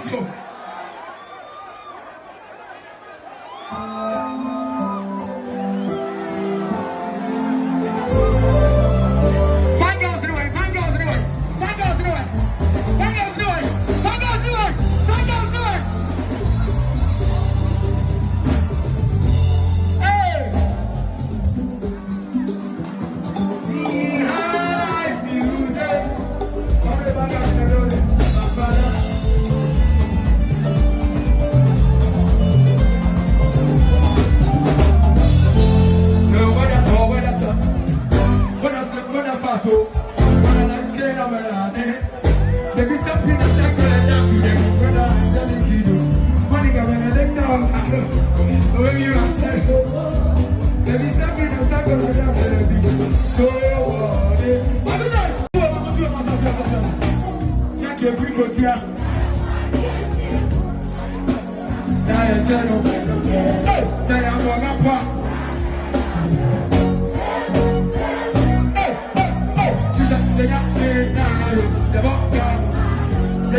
go. Fine girls anyway, fine girls anyway, fine girls anyway, fine girls anyway, fine girls anyway, fine girls anyway. Hey! Behind music. Say I'm gonna pop. The